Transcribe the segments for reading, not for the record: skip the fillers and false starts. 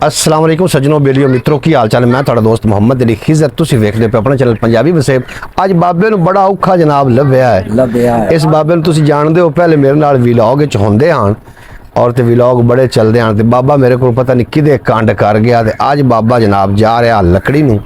अस्सलाम वालेकुम सज्जनों बेलियो मित्रों की हाल चाल। मैं थोड़ा दोस्त मोहम्मद अली खिजर, तुसी वेखदे पे अपना चैनल पंजाबी वसेब। अज बाबे नूं बड़ा औखा जनाब लभ्या है। इस बाबे नूं तुसी जानदे हो, पहले मेरे नाल व्लॉग विच हुंदे हन और ते व्लॉग बड़े चलदे हन ते बाबा मेरे को पता नहीं किदे कांड कर गया ते अज बाबा जनाब जा रहा लकड़ी नूं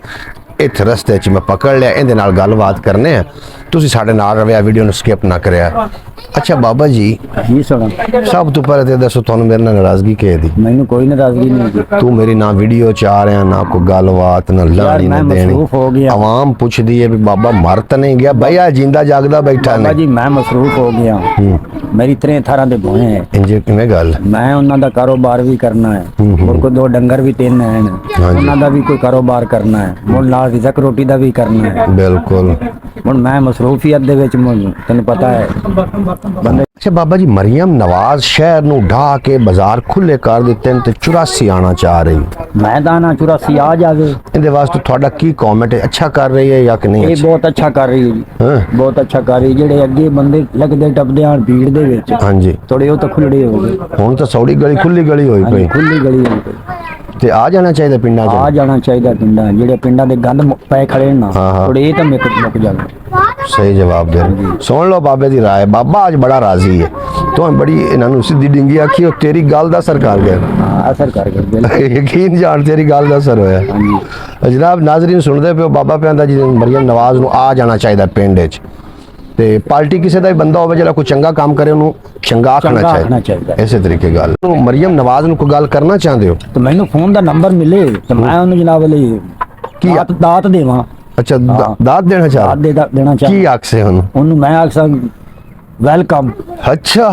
इत्थे रस्ते च मैं पकड़ लिया। इहदे नाल गलबात करने हैं, तुसी साडे नाल रहिया, वीडियो नूं स्किप ना करिया। अच्छा बाबा जी सुना सब तो पहले तो दसो तुहानूं मेरे नाल नाराजगी किह दी? मैनू कोई नाराजगी नहीं। तू मेरी ना वीडियो च आ रहा ना कोई गलबात ना लानी ना देनी। आवाम पुछदी है भी बाबा मर तो नहीं गया? भैया जिंदा जागदा बैठा बाबा जी मैं मसरूफ हो गया। मेरी 13-18 दे बोए हैं। इंजे किवें गल? मैं उन्हां दा कारोबार भी करना है और कोई 2 डंगर भी 3 हैं, उन्हां दा भी कोई कारोबार करना है, मुड़ नाल रिज़क रोटी दा भी करना है। बिल्कुल मुड़ मैं मसरूफियत दे विच तैनूं पता है बंदे। अच्छा बाबा जी, मरियम नवाज शहर नूं ढा के बाजार खुले कर दिते ते 84 आना चाह रही। मैं दाना 84 आ जावे। इहदे वास्ते तुहाडा की कमेंट है? अच्छा कर रही है या कि नहीं? ये बहुत अच्छा कर रही है, बहुत अच्छा कर रही। जेडे अगे बंदे लगदे टपदे आन भीड़ दे विच, हाँ जी, थोड़े वो तो खुलड़े हो गए। हुण तो सौड़ी गली खुली गली होई पई। खुली गली होई पई ते आ जाना चाहिए पिंडां च। आ जाना चाहिए पिंडां, जेडे पिंडां दे गंद पै खड़े ना हाँ। थोड़े ये तो मुक जावे। सही जवाब दे रहे। सुन लो बाबे दी राय। बाबा आज बड़ा राजी है, तो बड़ी इन्होंने सीधी डिंगी आखी और तेरी गल दा असर कर गया। असर कर गया, यकीन जान तेरी गल दा असर होया। जनाब नाजरीन सुनते पे बाबा कहता जी मरियम नवाज नूं आ जाना चाहिए पिंड च ते पार्टी किसी का भी बंदा हो जो कोई चंगा काम करे उन्होंने चंगा आखना चाहिए। इस तरीके गल मरियम नवाज नूं कोई गल करना चाहते हो तो मैनू फोन दा नंबर मिले तो मैं उन्हें जनाब की दात देवां। अच्छा दात देना चाह देना की आख से उन्होंने मैं आख वेलकम। अच्छा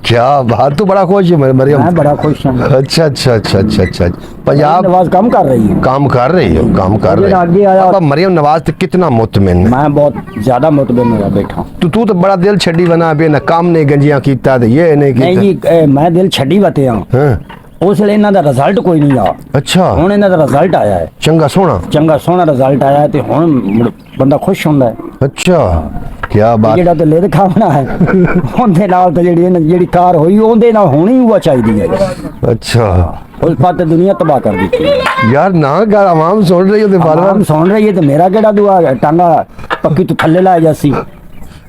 क्या बात, तू बड़ा खुश है मरियम? मैं बड़ा खुश हूं। अच्छा अच्छा अच्छा अच्छा अच्छा पंजाब नवाज काम कर रही है, काम कर रही हो, काम कर रही आगे आया। है। मरियम नवाज ते कितना मुतमिन? मैं बहुत ज्यादा मुतमिन होया बैठा। तू तो बड़ा दिल छड़ी बना पे ना काम ने गंजियां कीता ते ये नहीं कीता। नहीं जी मैं दिल छड़ी बते हां। उस वे इन्हां दा रिजल्ट कोई नहीं आ। अच्छा हुण इन्हां दा रिजल्ट आया है, चंगा सोना रिजल्ट आया ते हुण बंदा खुश हुंदा है। अच्छा क्या बात। जेड़ा ते लिद खावना है उनदे नाल ते जेड़ी कार होई उनदे नाल होनी हुआ चाहिदी है। अच्छा उस पाते दुनिया तबाह कर दी यार ना कर, आवाम सुन रही है ते बार-बार सुन रही है ते मेरा केड़ा दुआ टांगा पक्की तू थल्ले ला जासी,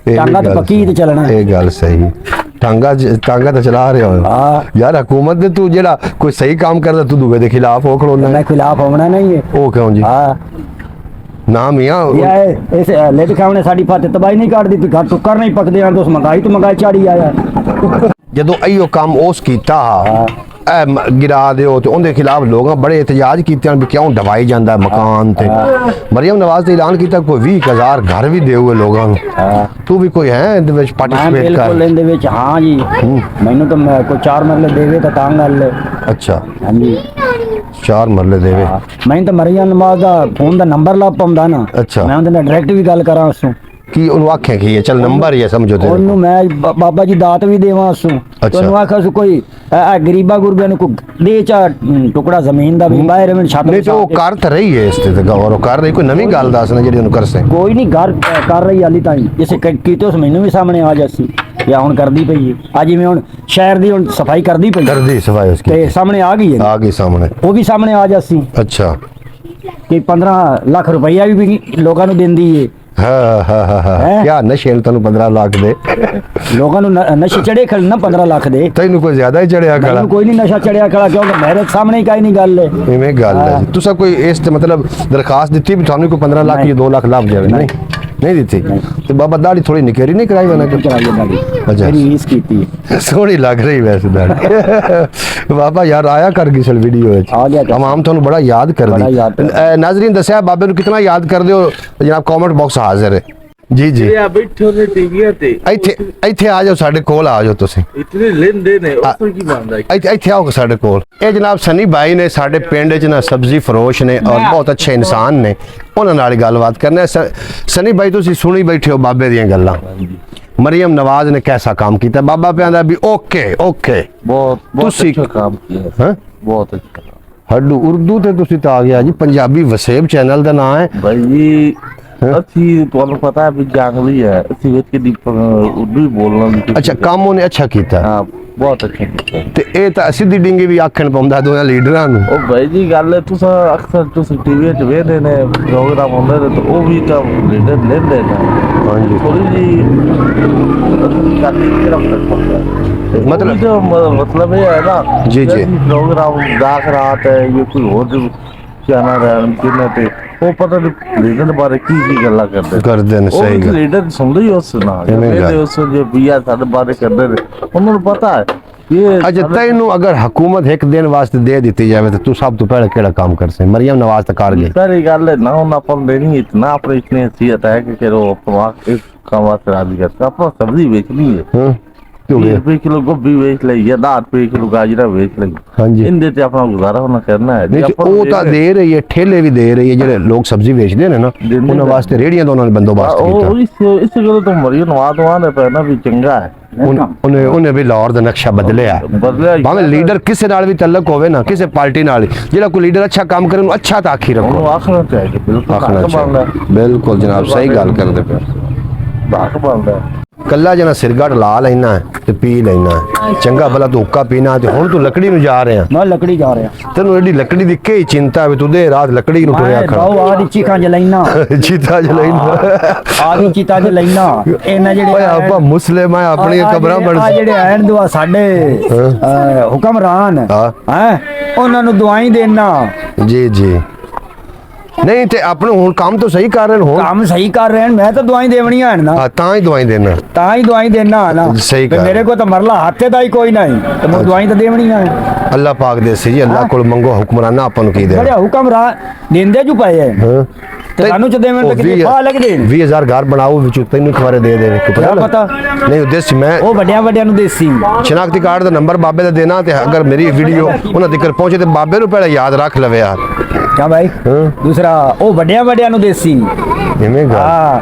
टांगा ते पक्की ते चलना। ये गल सही, टांगा तो चला रहे हो यार। हुकूमत दे तू जेड़ा कोई सही काम करदा तू दूए दे खिलाफ हो खड़ोना। मैं खिलाफ होना नहीं है। ओ क्यों जी? ना मियां इस लिद खावने साडी फाते तबाही नहीं कर दी। घर टुकर नहीं पकदे आं तो महंगाई तो महंगाई चाड़ी आया। जदों इहो काम उस कीता गिरा दिओ ते उनके खिलाफ लोगों बड़े एहतजाज कीते भी क्यों ढवाई जाता मकान ते। मरियम नवाज ने ऐलान किया कोई 20,000 घर भी दे हुए लोगों। तू भी कोई है इहदे विच पार्टिसिपेट कर? बिल्कुल इहदे विच हां जी। मैनू तो कोई 4 मरले देवे तो तां गल। अच्छा हां जी 4 मरले देवे। मैं तो मरियम नवाज दा फोन दा नंबर ला पाउंदा ना। अच्छा मैं उनदे नाल डायरेक्ट भी गल करां उसू की उन्होंने आखे की है चल नंबर ही है समझो ते उन्होंने मैं बाबा जी दात भी देवां उसू। अच्छा। तो उन्होंने आखा सु कोई गरीबा गुरबिया ने कोई दे चा टुकड़ा जमीन दा भी बाहर में छत नहीं तो वो कर तो रही है इस ते गौर कर रही। कोई नवी गल दसना जेडी उन्होंने कर से कोई नहीं घर कर रही हाली ताई जिसे कीते उस मैनू भी सामने आ जासी या हुण करदी पई है। अज मैं हुण शहर दी हुण सफाई करदी पई कर दी सफाई उसकी ते सामने आ गई है, आ गई सामने, वो भी सामने आ जासी। अच्छा कि 15 लाख रुपया भी लोगों को देंदी है। हाँ क्या नशे तेन 15 लाख दे लोगों नशे चढ़े खड़े ना 15 लाख दे तेन कोई ज्यादा ही चढ़िया खड़ा? कोई नहीं नशा चढ़िया खड़ा क्योंकि मेरे सामने ही कहीं नहीं गल है। इवें गल है तुसा कोई इस मतलब दरखास्त दी भी थानू कोई 15 लाख या 2 लाख लाभ जावे? नहीं दी थी तो बाबा दाढ़ी थोड़ी निकेरी नहीं कराई मैंने अच्छा रीस कीती सोहनी लग रही वैसे दाढ़ी। बाबा यार आया कर गिसल वीडियो आवाम थानू बड़ा याद कर दी। नाजरीन दस्या बाबे नू कितना याद कर दियो जनाब कमेंट बॉक्स हाजिर है जी जी। बैठे ने टीवीआं ते ਇੱਥੇ ਆ ਜਾਓ ਸਾਡੇ ਕੋਲ ਆ ਜਾਓ ਤੁਸੀਂ। ਇਤਨੇ ਲੈਂਦੇ ਨੇ ਉੱਪਰ ਕੀ ਬਣਦਾ ਹੈ? ਇੱਥੇ ਆਓ ਸਾਡੇ ਕੋਲ। ਇਹ ਜਨਾਬ ਸਨੀ ਭਾਈ ਨੇ ਸਾਡੇ ਪਿੰਡ 'ਚ ਨਾ ਸਬਜ਼ੀ ਫਰੋਸ਼ ਨੇ ਔਰ ਬਹੁਤ ਅੱਛੇ ਇਨਸਾਨ ਨੇ, ਉਹਨਾਂ ਨਾਲ ਗੱਲਬਾਤ ਕਰਨਾ। ਸਨੀ ਭਾਈ ਤੁਸੀਂ ਸੁਣੀ ਬੈਠੇ ਹੋ ਬਾਬੇ ਦੀਆਂ ਗੱਲਾਂ। मरियम नवाज ने कैसा काम किया? बाबा पे आंदा भी ओके ओके बहुत अच्छा काम किया है, बहुत अच्छा। हड्डू उर्दू ते तुसी ता आ गया जी। पंजाबी वसेब चैनल दा नाम है भाई जी। ਅਸੀਂ ਤੁਹਾਨੂੰ ਪਤਾ ਵੀ ਜੰਗਲੀ ਹੈ, ਅਸੀਂ ਵਿੱਚ ਦੀ ਉਰਦੂ ਹੀ ਬੋਲਣਾ। अच्छा काम उन्हें अच्छा किया? हाँ ਬਹੁਤ ਅੱਛਾ ਕੀਤਾ। ਤੇ ਇਹ ਤਾਂ ਸਿੱਧੀ ਡਿੰਗੀ ਵੀ ਆਖਣ ਪਾਉਂਦਾ ਦੋਹਾਂ ਲੀਡਰਾਂ ਨੂੰ। ਉਹ ਬਾਈ ਜੀ ਗੱਲ ਤੁਸੀਂ ਅਕਸਰ ਤੁਸੀਂ ਟੀਵੀ 'ਚ ਵੇਖਦੇ ਨੇ ਪ੍ਰੋਗਰਾਮ ਹੁੰਦੇ ਨੇ ਤੇ ਉਹ ਵੀ ਤਾਂ ਲੀਡਰ ਲੈਂਦੇ ਨੇ। ਹਾਂਜੀ। ਥੋੜੀ ਜੀ ਗੱਲ ਹੀ ਤਰਫ मतलब ये है ना जी, जी। प्रोग्राम दाख रात है ये कोई और क्या ना रहा ते वो पता नहीं लीडर बारे की गल्ला ਕਰਦੇ ਨੇ ਸਹੀ ਗੱਲ। लीडर सुन रही हो सुना उस जो बिया साडे बारे करदे ने उन्होंने पता है ये अच्छा तैनू अगर हुकूमत एक दिन वास्ते दे दी जाए तो तू सब तो पहले केड़ा काम कर से मरियम नवाज तक कर गई। सारी गल है ना उन अपन देनी इतना अपने इतनी हैसियत है कि चलो अपना इस काम वास्ते राजी करता अपना सब्जी बेचनी है। हां क्यों 20 रुपए किलो गोभी बेच ली या 10 रुपए किलो गाजरा बेच ली। हाँ जी। इनदे ते अपना गुजारा होना करना है नहीं ਉਹ ਤਾਂ ਦੇ ਰਹੀ ਹੈ ਠੇਲੇ ਵੀ ਦੇ ਰਹੀ ਹੈ ਜਿਹੜੇ ਲੋਕ ਸਬਜ਼ੀ ਵੇਚਦੇ ਨੇ ਨਾ ਉਹਨਾਂ ਵਾਸਤੇ ਰੇੜੀਆਂ ਦਾ ਉਹਨਾਂ ਨੇ ਬੰਦੋਬਸਤ ਉਹ ਕੀਤਾ। ਇਸ ਗੱਲ ਤੋਂ ਮਰੀਓ ਨਵਾਜ਼ ਆਨੇ ਪੈਣਾ ਵੀ ਚੰਗਾ ਹੈ। ਉਹਨੇ ਵੀ ਲਾਹੌਰ ਦਾ ਨਕਸ਼ਾ ਬਦਲਿਆ ਭਾਵੇਂ ਲੀਡਰ ਕਿਸੇ ਨਾਲ ਵੀ ਤਲਕ ਹੋਵੇ ਨਾ ਕਿਸੇ ਪਾਰਟੀ ਨਾਲ ਜਿਹੜਾ ਕੋਈ ਲੀਡਰ ਅੱਛਾ ਕੰਮ ਕਰੇ ਉਹਨੂੰ ਅੱਛਾ ਤਾਂ ਆਖੀ ਰੱਖੋ। ਉਹਨੂੰ ਆਖਣਾ ਚਾਹੀਦਾ ਬਿਲਕੁਲ ਆਖਣਾ ਚਾਹੀਦਾ ਬਿਲਕੁਲ ਜਨਾਬ ਸਹੀ ਗੱਲ ਕਰਦੇ ਪਏ। ਬਾਕ ਬੰਦਾ ਕੱਲਾ ਜਨਾ ਸਿਰਗੜ ਲਾ ਲੈਣਾ ਤੇ ਪੀ ਲੈਣਾ ਚੰਗਾ ਭਲਾ ਤੂੰ ਹੁੱਕਾ ਪੀਣਾ ਤੇ ਹੁਣ ਤੂੰ ਲੱਕੜੀ ਨੂੰ ਜਾ ਰਿਹਾ। ਮੈਂ ਲੱਕੜੀ ਜਾ ਰਿਹਾ ਤੈਨੂੰ ਐਡੀ ਲੱਕੜੀ ਦੀ ਕੀ ਚਿੰਤਾ ਵੀ ਤੂੰ ਦੇ ਰਾਤ ਲੱਕੜੀ ਨੂੰ ਤੁਰਿਆ ਮੈਂ ਖੜਾ ਬਾਉ ਆ ਦੀ ਚੀਖਾਂ ਚ ਲੈਣਾ ਚੀਤਾ ਚ ਲੈਣਾ ਆ ਦੀ ਚੀਤਾ ਚ ਲੈਣਾ ਇਹਨਾਂ ਜਿਹੜੇ ਓਏ ਆਪਾਂ ਮੁਸਲਿਮ ਆ ਆਪਣੀਆਂ ਕਬਰਾਂ ਬਣ ਆ ਜਿਹੜੇ ਆਣ ਦੁਆ ਸਾਡੇ ਹੁਕਮਰਾਨ ਹਾਂ। ਹੈ ਉਹਨਾਂ ਨੂੰ ਦੁਆਈ ਦੇਣਾ। ਜੀ ਜੀ ਨਹੀਂ ਤੇ ਆਪਣੇ ਹੁਣ ਕੰਮ ਤਾਂ ਸਹੀ ਕਰ ਰਹੇ ਨੇ ਹੁਣ ਕੰਮ ਸਹੀ ਕਰ ਰਹੇ ਹਨ ਮੈਂ ਤਾਂ ਦੁਆਈ ਦੇਵਣੀਆਂ ਹਨ ਨਾ ਹਾਂ ਤਾਂ ਹੀ ਦਵਾਈ ਦੇਣਾ ਤਾਂ ਹੀ ਦੁਆਈ ਦੇਣਾ ਨਾ ਸਹੀ ਤੇ ਗੱਲ। ਮੇਰੇ ਕੋਲ ਤਾਂ ਮਰਲਾ ਹੱਥੇ ਦਾ ਹੀ ਕੋਈ ਨਹੀਂ ਤੇ ਮੈਂ ਦੁਆਈ ਤਾਂ ਦੇਵਣੀਆਂ ਹੈ। ਅੱਲਾਹ ਪਾਕ ਦੇ ਸੀ ਜੀ ਅੱਲਾਹ ਕੋਲ ਮੰਗੋ ਹੁਕਮਰਾਨਾ ਆਪਾਂ ਨੂੰ ਕੀ ਦੇ ਬੜੇ ਹੁਕਮਰਾਨ ਦਿੰਦੇ ਜੂ ਪਏ ਹੈ ਹਾਂ ਤੇ ਸਾਨੂੰ ਚ ਦੇਵਣ ਤੇ ਕਿੰਨੇ ਫਾ ਲੱਗਦੇ ਨੇ 20000 ਘਰ ਬਣਾਓ ਵਿੱਚੋਂ ਤੈਨੂੰ ਇੱਕ ਵਾਰੇ ਦੇ ਦੇਵੇ ਕਿ ਕਿਆ ਪਤਾ ਨਹੀਂ ਉਦੇਸ਼ ਮੈਂ ਉਹ ਵੱਡਿਆਂ ਨੂੰ ਦੇਸੀ ਸ਼ਨਾਖਤੀ ਕਾਰਡ ਦਾ ਨੰਬਰ ਬਾਬੇ ਦਾ ਦੇਣਾ ਤੇ ਅਗਰ ਮੇਰੀ ਵੀਡੀਓ ਉਹਨਾਂ ਤੱਕ ਪਹੁੰਚੇ ਤੇ ਬਾਬੇ ਨੂੰ ਪਹਿਲਾਂ ਯਾਦ ਰੱਖ ਲਵੇ ਯਾਰ। ਕਿਆ ਭਾਈ ਹਾਂ। ਦੂਸਰਾ ਉਹ ਵੱਡਿਆਂ ਨੂੰ ਦੇਸੀ ਇਵੇਂ ਗੱਲ ਹਾਂ।